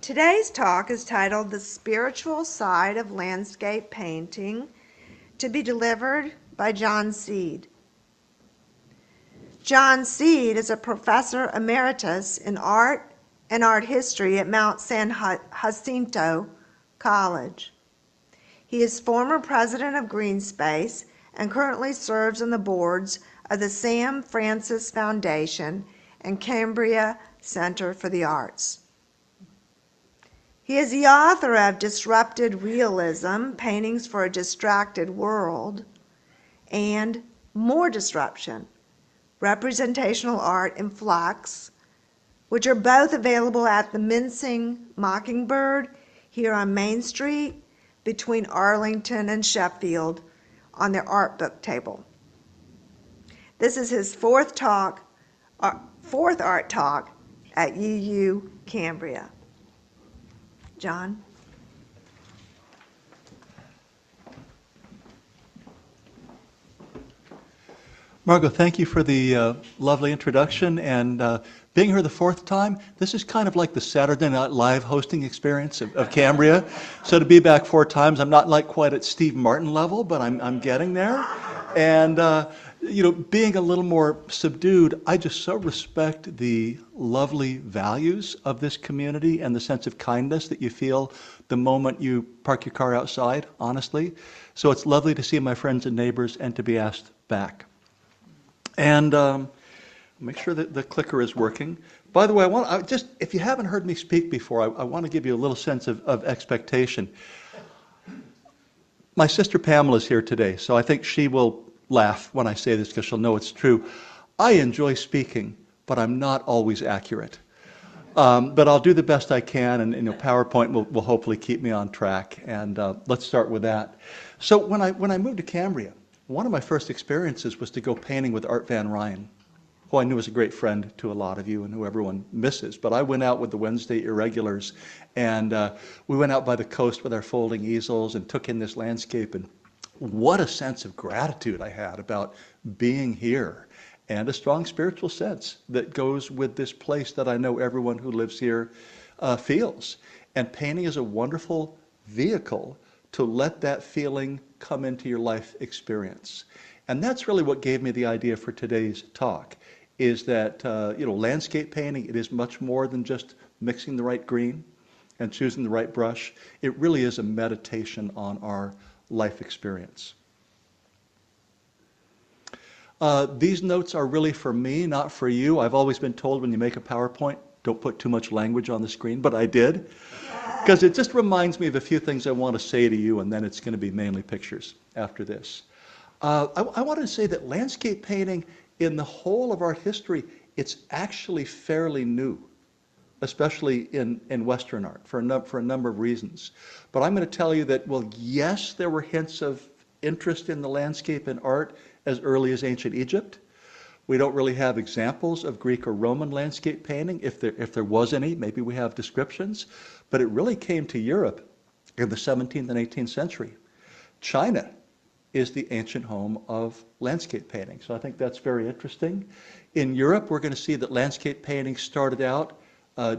Today's talk is titled The Spiritual Side of Landscape Painting, to be delivered by John Seed. John Seed is a professor emeritus in art and art history at Mount San Jacinto College. He is former president of Greenspace and currently serves on the boards of the Sam Francis Foundation and Cambria Center for the Arts. He is the author of Disrupted Realism, Paintings for a Distracted World, and More Disruption, Representational Art in Flux, which are both available at the Mincing Mockingbird here on Main Street between Arlington and Sheffield on their art book table. This is his fourth art talk at UU Cambria. John? Margot, thank you for the lovely introduction, and being here the fourth time, this is kind of like the Saturday Night Live hosting experience of Cambria. So to be back 4 times, I'm not like quite at Steve Martin level, but I'm getting there. And being a little more subdued, I just so respect the lovely values of this community and the sense of kindness that you feel the moment you park your car outside, honestly. So it's lovely to see my friends and neighbors and to be asked back. And make sure that the clicker is working. By the way, if you haven't heard me speak before, I want to give you a little sense of expectation. My sister Pamela is here today, so I think she will laugh when I say this because she'll know it's true. I enjoy speaking, but I'm not always accurate. But I'll do the best I can, and PowerPoint will hopefully keep me on track. And let's start with that. So when I moved to Cambria, one of my first experiences was to go painting with Art Van Ryn, who I knew was a great friend to a lot of you and who everyone misses. But I went out with the Wednesday Irregulars, and we went out by the coast with our folding easels and took in this landscape. And what a sense of gratitude I had about being here, and a strong spiritual sense that goes with this place that I know everyone who lives here feels. And painting is a wonderful vehicle to let that feeling come into your life experience. And that's really what gave me the idea for today's talk, is that landscape painting, it is much more than just mixing the right green and choosing the right brush. It really is a meditation on our life experience. These notes are really for me, not for you. I've always been told when you make a PowerPoint, don't put too much language on the screen, but I did. Because it just reminds me of a few things I want to say to you, and then it's going to be mainly pictures after this. I want to say that landscape painting, in the whole of art history, it's actually fairly new, especially in Western art, for a number of reasons. But I'm going to tell you that, well, yes, there were hints of interest in the landscape in art as early as ancient Egypt. We don't really have examples of Greek or Roman landscape painting. If there was any, maybe we have descriptions. But it really came to Europe in the 17th and 18th century. China is the ancient home of landscape painting. So I think that's very interesting. In Europe, we're going to see that landscape painting started out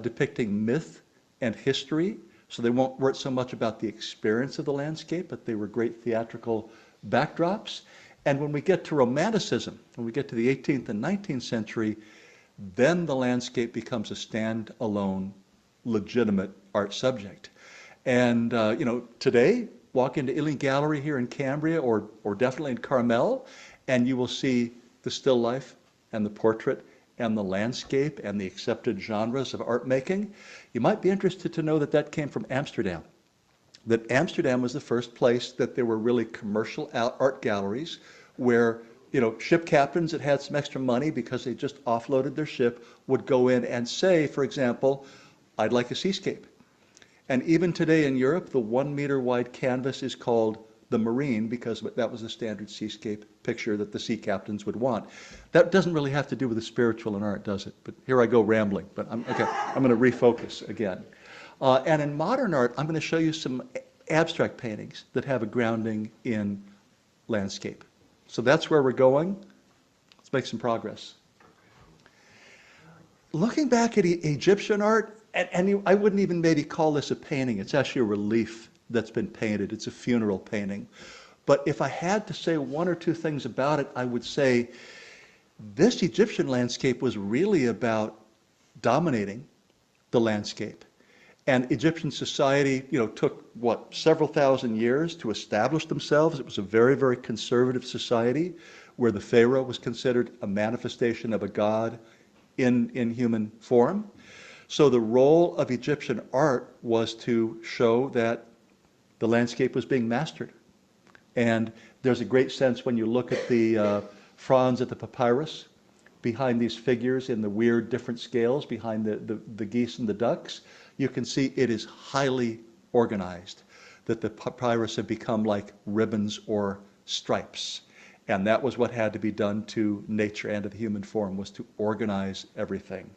depicting myth and history. So they weren't so much about the experience of the landscape, but they were great theatrical backdrops. And when we get to Romanticism, when we get to the 18th and 19th century, then the landscape becomes a standalone, legitimate art subject. And today, walk into Ealing Gallery here in Cambria, or definitely in Carmel, and you will see the still life and the portrait and the landscape and the accepted genres of art making. You might be interested to know that that came from Amsterdam. That Amsterdam was the first place that there were really commercial art galleries where ship captains that had some extra money because they just offloaded their ship would go in and say, for example, I'd like a seascape. And even today in Europe, the 1 meter wide canvas is called the Marine because that was the standard seascape picture that the sea captains would want. That doesn't really have to do with the spiritual in art, does it? But here I go rambling, but I'm going to refocus again. And in modern art, I'm going to show you some abstract paintings that have a grounding in landscape. So that's where we're going. Let's make some progress. Looking back at Egyptian art, I wouldn't even maybe call this a painting. It's actually a relief that's been painted. It's a funeral painting. But if I had to say one or two things about it, I would say this Egyptian landscape was really about dominating the landscape. And Egyptian society, took several thousand years to establish themselves. It was a very, very conservative society where the pharaoh was considered a manifestation of a god in human form. So the role of Egyptian art was to show that the landscape was being mastered. And there's a great sense when you look at the fronds at the papyrus, behind these figures in the weird different scales, behind the geese and the ducks, you can see it is highly organized, that the papyrus have become like ribbons or stripes. And that was what had to be done to nature and to the human form, was to organize everything.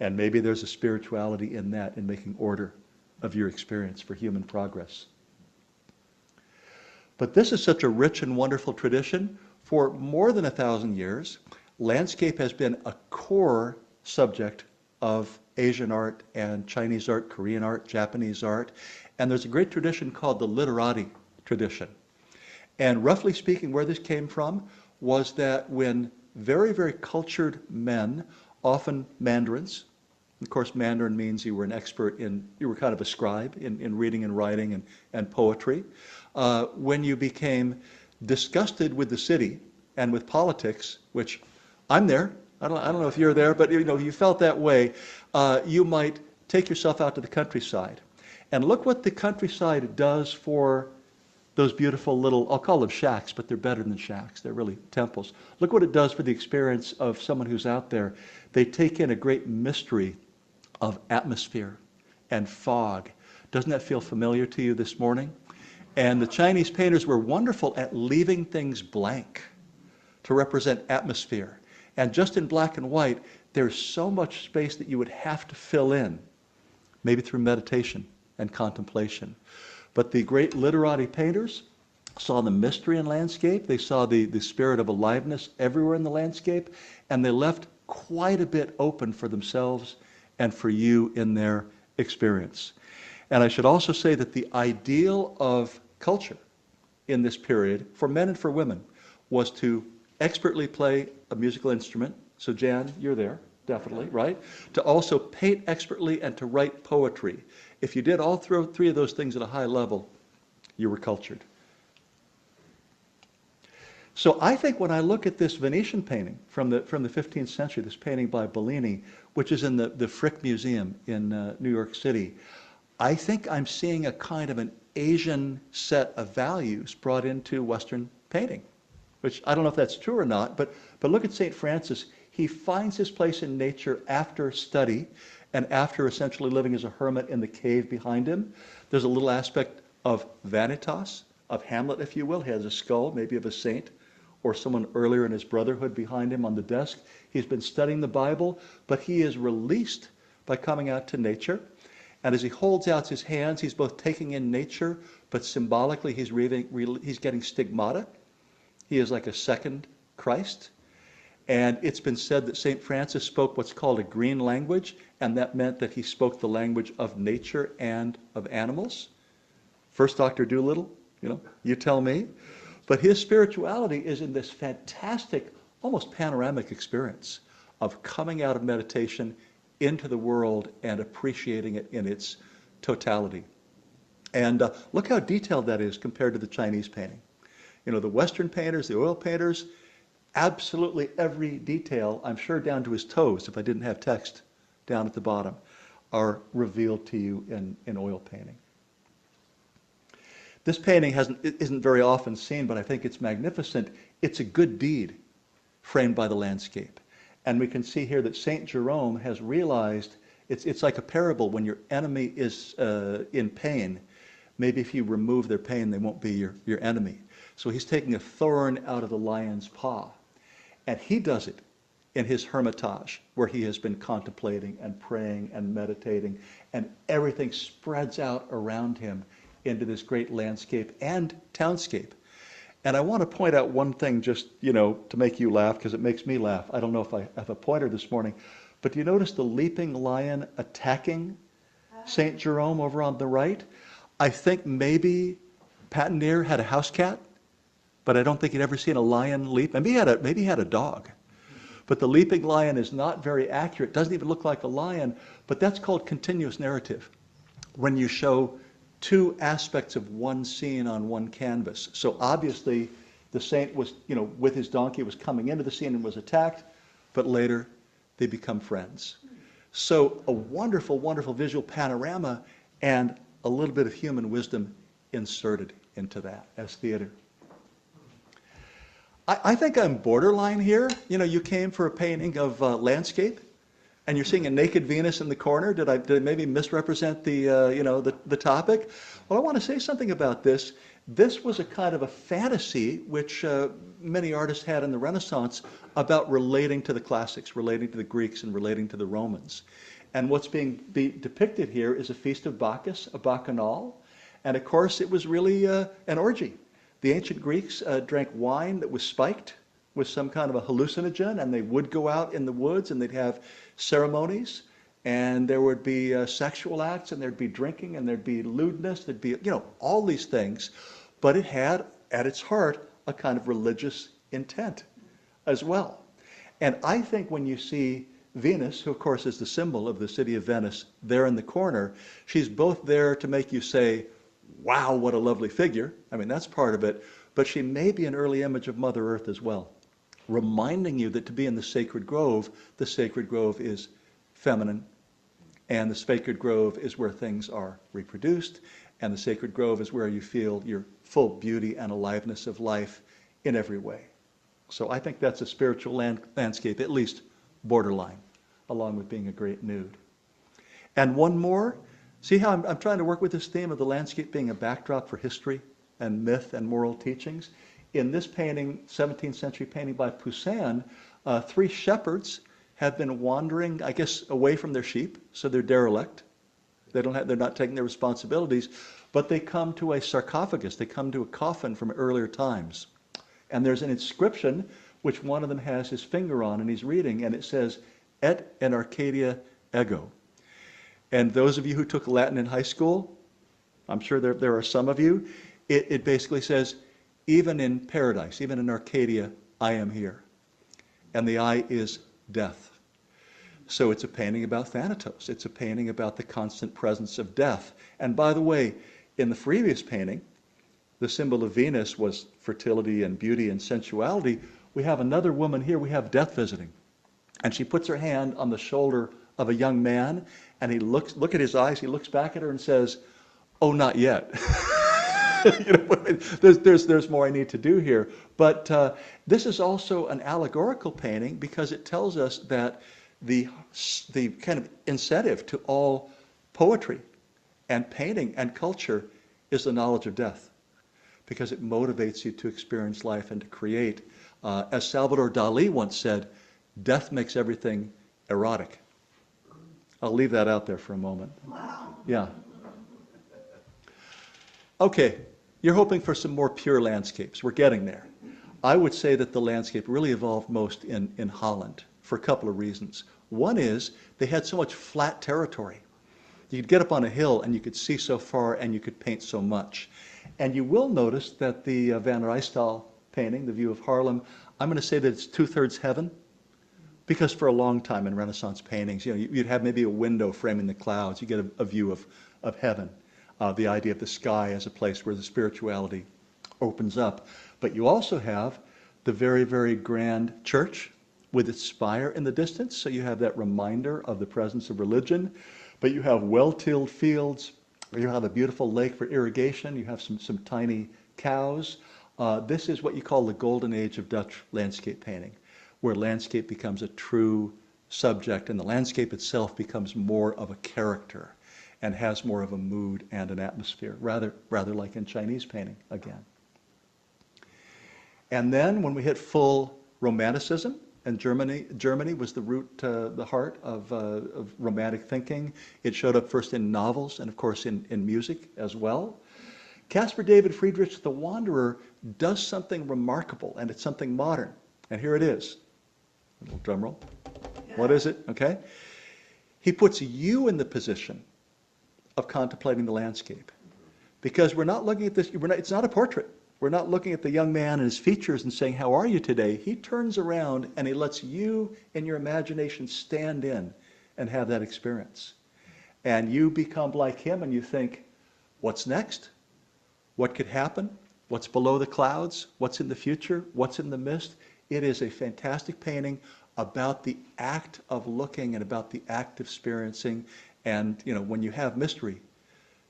And maybe there's a spirituality in that, in making order of your experience for human progress. But this is such a rich and wonderful tradition. For more than 1,000 years, landscape has been a core subject of Asian art and Chinese art, Korean art, Japanese art. And there's a great tradition called the literati tradition. And roughly speaking, where this came from was that when very, very cultured men, often mandarins, of course Mandarin means you were an expert you were kind of a scribe in reading and writing and poetry. When you became disgusted with the city and with politics, which I'm there, I don't know if you're there, but you felt that way, you might take yourself out to the countryside. And look what the countryside does for those beautiful little, I'll call them shacks, but they're better than shacks. They're really temples. Look what it does for the experience of someone who's out there. They take in a great mystery of atmosphere and fog. Doesn't that feel familiar to you this morning? And the Chinese painters were wonderful at leaving things blank to represent atmosphere. And just in black and white, there's so much space that you would have to fill in, maybe through meditation and contemplation. But the great literati painters saw the mystery in landscape. They saw the spirit of aliveness everywhere in the landscape, and they left quite a bit open for themselves and for you in their experience. And I should also say that the ideal of culture in this period, for men and for women, was to expertly play a musical instrument. So Jan, you're there, definitely, right? To also paint expertly and to write poetry. If you did all three of those things at a high level, you were cultured. So I think when I look at this Venetian painting from the 15th century, this painting by Bellini, which is in the Frick Museum in New York City, I think I'm seeing a kind of an Asian set of values brought into Western painting, which I don't know if that's true or not, but look at St. Francis. He finds his place in nature after study and after essentially living as a hermit in the cave behind him. There's a little aspect of vanitas, of Hamlet, if you will. He has a skull, maybe of a saint, or someone earlier in his brotherhood behind him on the desk. He's been studying the Bible, but he is released by coming out to nature. And as he holds out his hands, he's both taking in nature, but symbolically he's getting stigmata. He is like a second Christ. And it's been said that St. Francis spoke what's called a green language, and that meant that he spoke the language of nature and of animals. First Dr. Dolittle, you tell me. But his spirituality is in this fantastic, almost panoramic experience of coming out of meditation into the world and appreciating it in its totality. And look how detailed that is compared to the Chinese painting. The Western painters, the oil painters, absolutely every detail, I'm sure down to his toes, if I didn't have text down at the bottom, are revealed to you in oil painting. This painting isn't very often seen, but I think it's magnificent. It's a good deed framed by the landscape. And we can see here that St. Jerome has realized it's like a parable. When your enemy is in pain, maybe if you remove their pain, they won't be your enemy. So he's taking a thorn out of the lion's paw. And he does it in his hermitage, where he has been contemplating and praying and meditating, and everything spreads out around him into this great landscape and townscape. And I want to point out one thing just, to make you laugh, because it makes me laugh. I don't know if I have a pointer this morning, but do you notice the leaping lion attacking St. Jerome over on the right. I think maybe Patinir had a house cat, but I don't think he'd ever seen a lion leap. Maybe he had a dog. But the leaping lion is not very accurate. Doesn't even look like a lion, but that's called continuous narrative. When you show two aspects of one scene on one canvas. So obviously the saint was, with his donkey was coming into the scene and was attacked, but later they become friends. So a wonderful, wonderful visual panorama and a little bit of human wisdom inserted into that as theater. I think I'm borderline here. You came for a painting of landscape, and you're seeing a naked Venus in the corner. Did I maybe misrepresent the topic? Well, I want to say something about this. This was a kind of a fantasy which many artists had in the Renaissance about relating to the classics, relating to the Greeks, and relating to the Romans. And what's being depicted here is a feast of Bacchus, a bacchanal, and of course it was really an orgy. The ancient Greeks drank wine that was spiked with some kind of a hallucinogen, and they would go out in the woods and they'd have ceremonies, and there would be sexual acts, and there'd be drinking, and there'd be lewdness, there'd be, all these things. But it had, at its heart, a kind of religious intent as well. And I think when you see Venus, who of course is the symbol of the city of Venice, there in the corner, she's both there to make you say, wow, what a lovely figure. I mean, that's part of it. But she may be an early image of Mother Earth as well, reminding you that to be in the sacred grove is feminine, and the sacred grove is where things are reproduced, and the sacred grove is where you feel your full beauty and aliveness of life in every way. So I think that's a spiritual landscape, at least borderline, along with being a great nude. And one more. See how I'm trying to work with this theme of the landscape being a backdrop for history and myth and moral teachings? In this painting, 17th century painting by Poussin, 3 shepherds have been wandering, I guess, away from their sheep, so they're derelict. They're not taking their responsibilities, but they come to a sarcophagus. They come to a coffin from earlier times. And there's an inscription which one of them has his finger on, and he's reading, and it says, Et in Arcadia ego. And those of you who took Latin in high school, I'm sure there are some of you, it basically says, even in paradise, even in Arcadia, I am here. And the I is death. So it's a painting about Thanatos. It's a painting about the constant presence of death. And by the way, in the previous painting, the symbol of Venus was fertility and beauty and sensuality. We have another woman here, we have death visiting. And she puts her hand on the shoulder of a young man, and look at his eyes, he looks back at her and says, oh, not yet. There's more I need to do here. But this is also an allegorical painting because it tells us that the kind of incentive to all poetry and painting and culture is the knowledge of death, because it motivates you to experience life and to create. As Salvador Dali once said, death makes everything erotic. I'll leave that out there for a moment. Wow. Yeah. Okay, you're hoping for some more pure landscapes. We're getting there. I would say that the landscape really evolved most in Holland for a couple of reasons. One is they had so much flat territory. You could get up on a hill and you could see so far and you could paint so much. And you will notice that the Van Rystal painting, The View of Haarlem, I'm going to say that it's 2/3 heaven. Because for a long time in Renaissance paintings, you'd have maybe a window framing the clouds. You get a view of heaven, the idea of the sky as a place where the spirituality opens up. But you also have the very, very grand church with its spire in the distance. So you have that reminder of the presence of religion. But you have well-tilled fields. You have a beautiful lake for irrigation. You have some tiny cows. This is what you call the golden age of Dutch landscape painting, where landscape becomes a true subject and the landscape itself becomes more of a character and has more of a mood and an atmosphere, rather like in Chinese painting again. And then when we hit full Romanticism, and Germany was the root, the heart of Romantic thinking. It showed up first in novels and of course in music as well. Caspar David Friedrich, the Wanderer, does something remarkable, and it's something modern. And here it is. A little drum roll. What is it? Okay. He puts you in the position of contemplating the landscape. Because we're not looking at this, it's not a portrait. We're not looking at the young man and his features and saying, how are you today? He turns around and he lets you in your imagination stand in and have that experience. And you become like him and you think, what's next? What could happen? What's below the clouds? What's in the future? What's in the mist? It is a fantastic painting about the act of looking and about the act of experiencing. And, when you have mystery,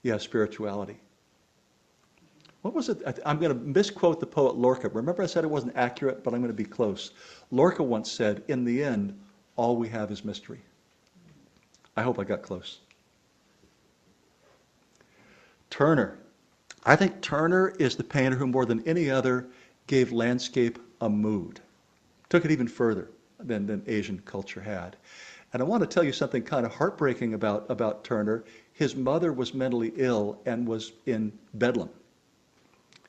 you have spirituality. What was it? I'm going to misquote the poet Lorca. Remember I said it wasn't accurate, but I'm going to be close. Lorca once said, in the end, all we have is mystery. I hope I got close. Turner. I think Turner is the painter who more than any other gave landscape a mood. Took it even further than Asian culture had. And I want to tell you something kind of heartbreaking about Turner. His mother was mentally ill and was in Bedlam.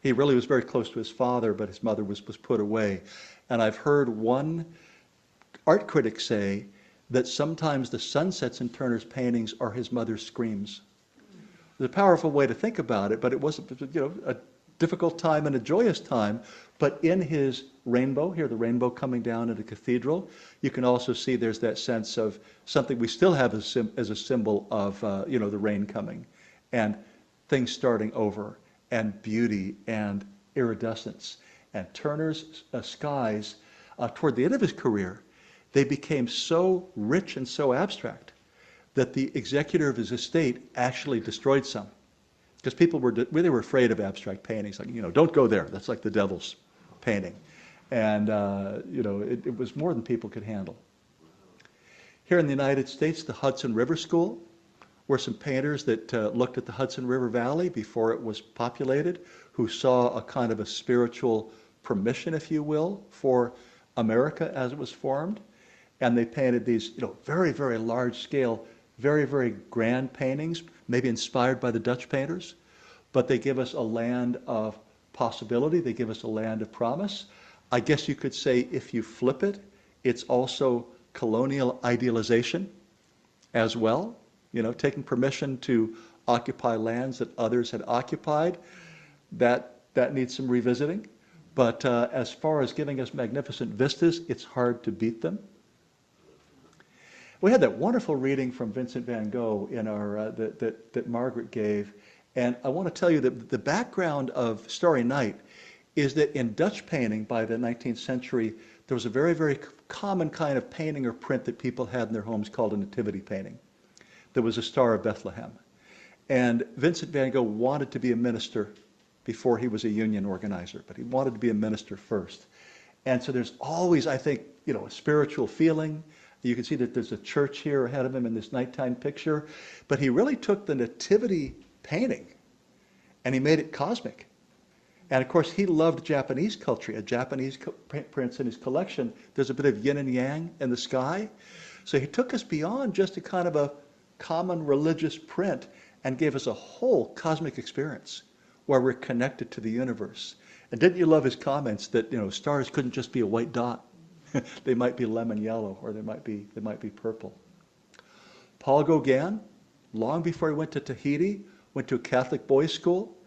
He really was very close to his father, but his mother was put away. And I've heard one art critic say that sometimes the sunsets in Turner's paintings are his mother's screams. It's a powerful way to think about it, but it wasn't, a difficult time and a joyous time. But in his rainbow, here the rainbow coming down in the cathedral, you can also see there's that sense of something we still have as a symbol of, the rain coming and things starting over and beauty and iridescence. And Turner's skies, toward the end of his career, they became so rich and so abstract that the executor of his estate actually destroyed some. Because people really were afraid of abstract paintings. Like, don't go there. That's like the devil's painting. And, it was more than people could handle. Here in the United States, the Hudson River School were some painters that looked at the Hudson River Valley before it was populated, who saw a kind of a spiritual permission, if you will, for America as it was formed. And they painted these, very, very large scale, very, very grand paintings, maybe inspired by the Dutch painters. But they give us a land of possibility. They give us a land of promise. I guess you could say if you flip it, it's also colonial idealization as well. Taking permission to occupy lands that others had occupied, that needs some revisiting. But as far as giving us magnificent vistas, it's hard to beat them. We had that wonderful reading from Vincent van Gogh in our that Margaret gave, and I want to tell you that the background of Starry Night is that in Dutch painting by the 19th century, there was a very, very common kind of painting or print that people had in their homes called a nativity painting. There was a Star of Bethlehem. And Vincent van Gogh wanted to be a minister before he was a union organizer, but he wanted to be a minister first. And so there's always, I think, a spiritual feeling. You can see that there's a church here ahead of him in this nighttime picture. But he really took the nativity painting and he made it cosmic. And of course, he loved Japanese culture. A Japanese prints in his collection, there's a bit of yin and yang in the sky. So he took us beyond just a kind of a common religious print and gave us a whole cosmic experience where we're connected to the universe. And didn't you love his comments that, stars couldn't just be a white dot. They might be lemon yellow, or they might be purple. Paul Gauguin, long before he went to Tahiti, went to a Catholic boys' school.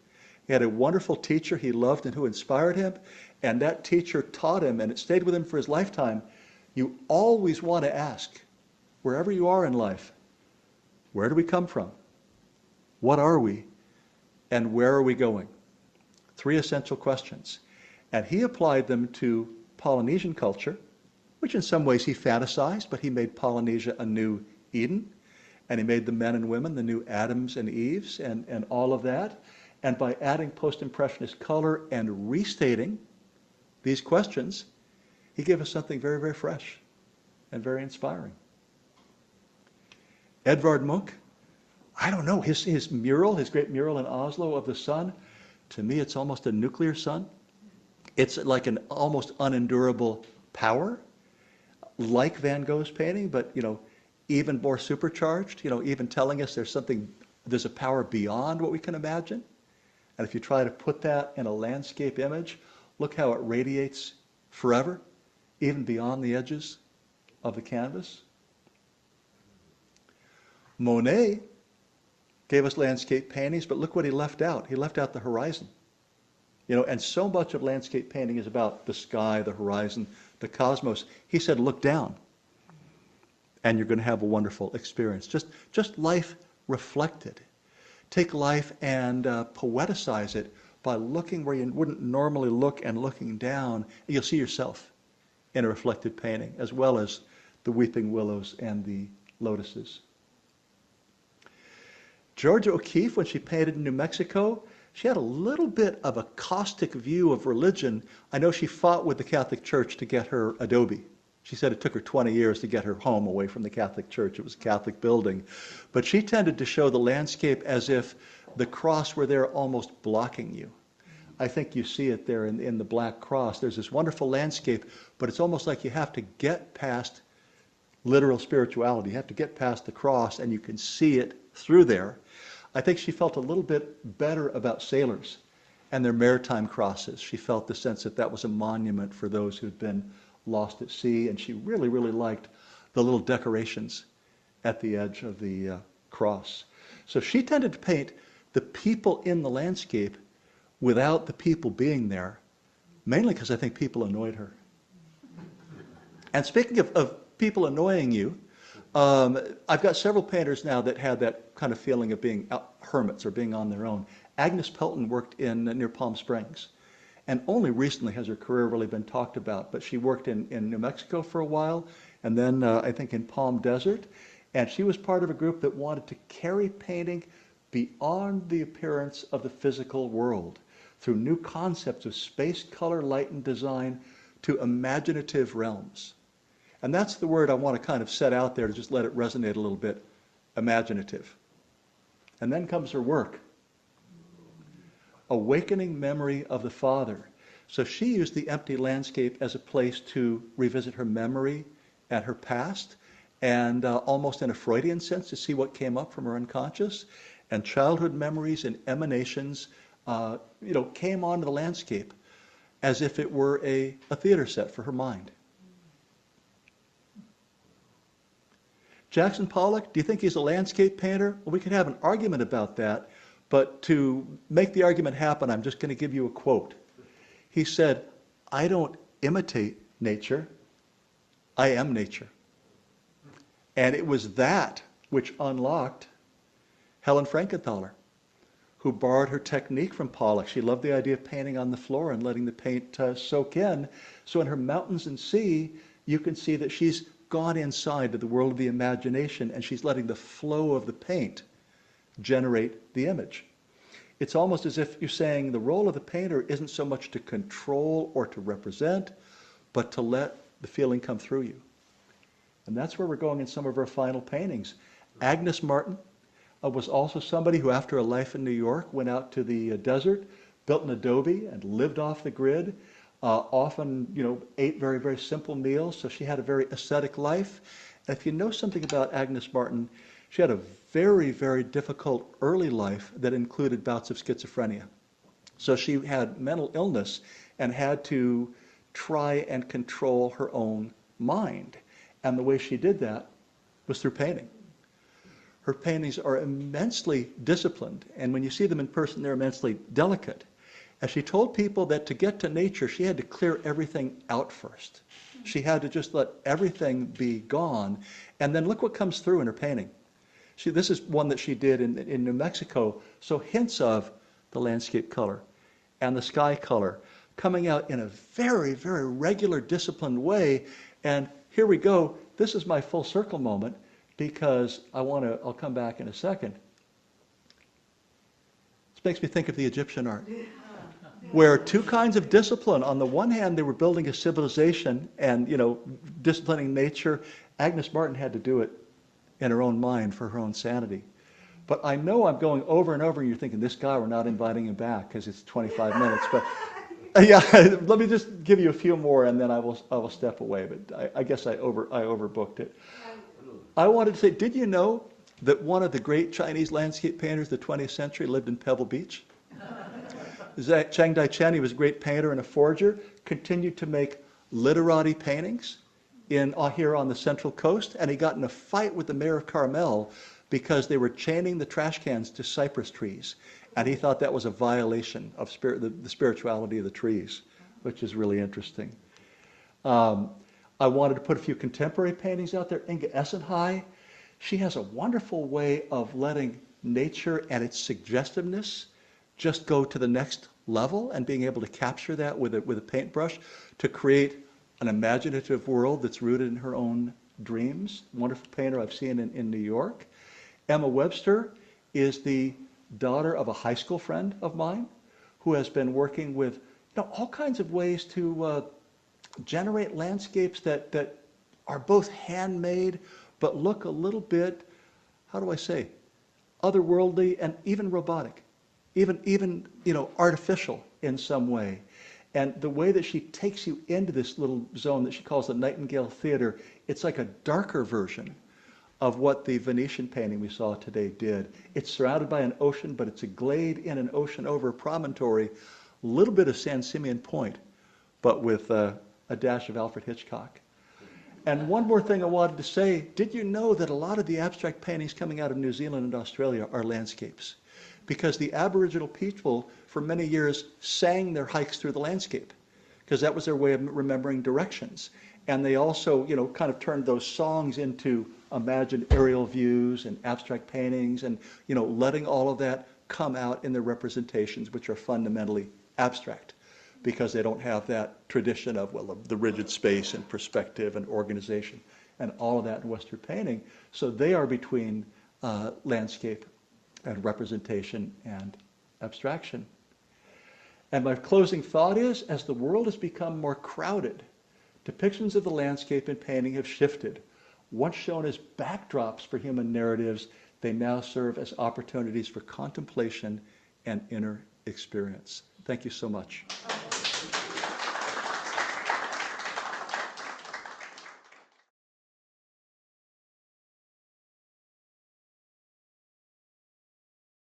He had a wonderful teacher he loved and who inspired him, and that teacher taught him, and it stayed with him for his lifetime. You always want to ask, wherever you are in life, where do we come from? What are we? And where are we going? 3 essential questions. And he applied them to Polynesian culture, which in some ways he fantasized, but he made Polynesia a new Eden. And he made the men and women the new Adams and Eves and all of that. And by adding post-impressionist color and restating these questions, he gave us something very, very fresh and very inspiring. Edvard Munch, I don't know, his mural, his great mural in Oslo of the sun, to me it's almost a nuclear sun. It's like an almost unendurable power, like Van Gogh's painting, but even more supercharged, even telling us there's a power beyond what we can imagine. And if you try to put that in a landscape image, look how it radiates forever, even beyond the edges of the canvas. Monet, gave us landscape paintings, but look what he left out. He left out the horizon. And so much of landscape painting is about the sky, the horizon, the cosmos. He said, look down, and you're going to have a wonderful experience. Just life reflected. Take life and poeticize it by looking where you wouldn't normally look and looking down. You'll see yourself in a reflected painting, as well as the weeping willows and the lotuses. Georgia O'Keeffe, when she painted in New Mexico, she had a little bit of a caustic view of religion. I know she fought with the Catholic Church to get her adobe. She said it took her 20 years to get her home away from the Catholic Church. It was a Catholic building. But she tended to show the landscape as if the cross were there almost blocking you. I think you see it there in the black cross. There's this wonderful landscape, but it's almost like you have to get past literal spirituality. You have to get past the cross, and you can see it through there. I think she felt a little bit better about sailors and their maritime crosses. She felt the sense that that was a monument for those who'd been lost at sea, and she really, really liked the little decorations at the edge of the cross. So she tended to paint the people in the landscape without the people being there, mainly because I think people annoyed her. And speaking of people annoying you, I've got several painters now that had that kind of feeling of being hermits or being on their own. Agnes Pelton worked near Palm Springs, and only recently has her career really been talked about, but she worked in New Mexico for a while, and then I think in Palm Desert, and she was part of a group that wanted to carry painting beyond the appearance of the physical world through new concepts of space, color, light, and design to imaginative realms. And that's the word I want to kind of set out there to just let it resonate a little bit, imaginative. And then comes her work, awakening memory of the Father. So she used the empty landscape as a place to revisit her memory and her past, and almost in a Freudian sense to see what came up from her unconscious. And childhood memories and emanations, came onto the landscape as if it were a theater set for her mind. Jackson Pollock, do you think he's a landscape painter? Well, we could have an argument about that, but to make the argument happen, I'm just going to give you a quote. He said, "I don't imitate nature, I am nature." And it was that which unlocked Helen Frankenthaler, who borrowed her technique from Pollock. She loved the idea of painting on the floor and letting the paint soak in. So in her Mountains and Sea, you can see that she's gone inside to the world of the imagination, and she's letting the flow of the paint generate the image. It's almost as if you're saying the role of the painter isn't so much to control or to represent, but to let the feeling come through you. And that's where we're going in some of our final paintings. Agnes Martin was also somebody who, after a life in New York, went out to the desert, built an adobe, and lived off the grid. Often, ate very, very simple meals, so she had a very ascetic life. And if you know something about Agnes Martin, she had a very, very difficult early life that included bouts of schizophrenia. So she had mental illness and had to try and control her own mind. And the way she did that was through painting. Her paintings are immensely disciplined, and when you see them in person, they're immensely delicate. And she told people that to get to nature, she had to clear everything out first. She had to just let everything be gone. And then look what comes through in her painting. This is one that she did in New Mexico. So hints of the landscape color and the sky color coming out in a very, very regular, disciplined way. And here we go. This is my full circle moment, because I'll come back in a second. This makes me think of the Egyptian art, where two kinds of discipline. On the one hand, they were building a civilization and, disciplining nature. Agnes Martin had to do it in her own mind for her own sanity. But I know I'm going over and over, and you're thinking, this guy, we're not inviting him back because it's 25 minutes. But yeah, let me just give you a few more, and then I will step away. But I guess I overbooked it. I wanted to say, did you know that one of the great Chinese landscape painters of the 20th century lived in Pebble Beach? Chiang Dai-Chen, he was a great painter and a forger, continued to make literati paintings here on the Central Coast, and he got in a fight with the mayor of Carmel because they were chaining the trash cans to cypress trees. And he thought that was a violation of the spirituality of the trees, which is really interesting. I wanted to put a few contemporary paintings out there. Inga Essenhai, she has a wonderful way of letting nature and its suggestiveness just go to the next level and being able to capture that with a paintbrush to create an imaginative world that's rooted in her own dreams. Wonderful painter I've seen in New York. Emma Webster is the daughter of a high school friend of mine who has been working with all kinds of ways to generate landscapes that are both handmade but look a little bit, how do I say, otherworldly and even robotic, even artificial in some way. And the way that she takes you into this little zone that she calls the Nightingale Theater, it's like a darker version of what the Venetian painting we saw today did. It's surrounded by an ocean, but it's a glade in an ocean over a promontory, a little bit of San Simeon Point, but with a dash of Alfred Hitchcock. And one more thing I wanted to say, did you know that a lot of the abstract paintings coming out of New Zealand and Australia are landscapes? Because the Aboriginal people, for many years, sang their hikes through the landscape, because that was their way of remembering directions. And they also, kind of turned those songs into imagined aerial views and abstract paintings and, letting all of that come out in their representations, which are fundamentally abstract, because they don't have that tradition of, the rigid space and perspective and organization and all of that in Western painting. So they are between landscape and representation and abstraction. And my closing thought is, as the world has become more crowded, depictions of the landscape in painting have shifted. Once shown as backdrops for human narratives, they now serve as opportunities for contemplation and inner experience. Thank you so much.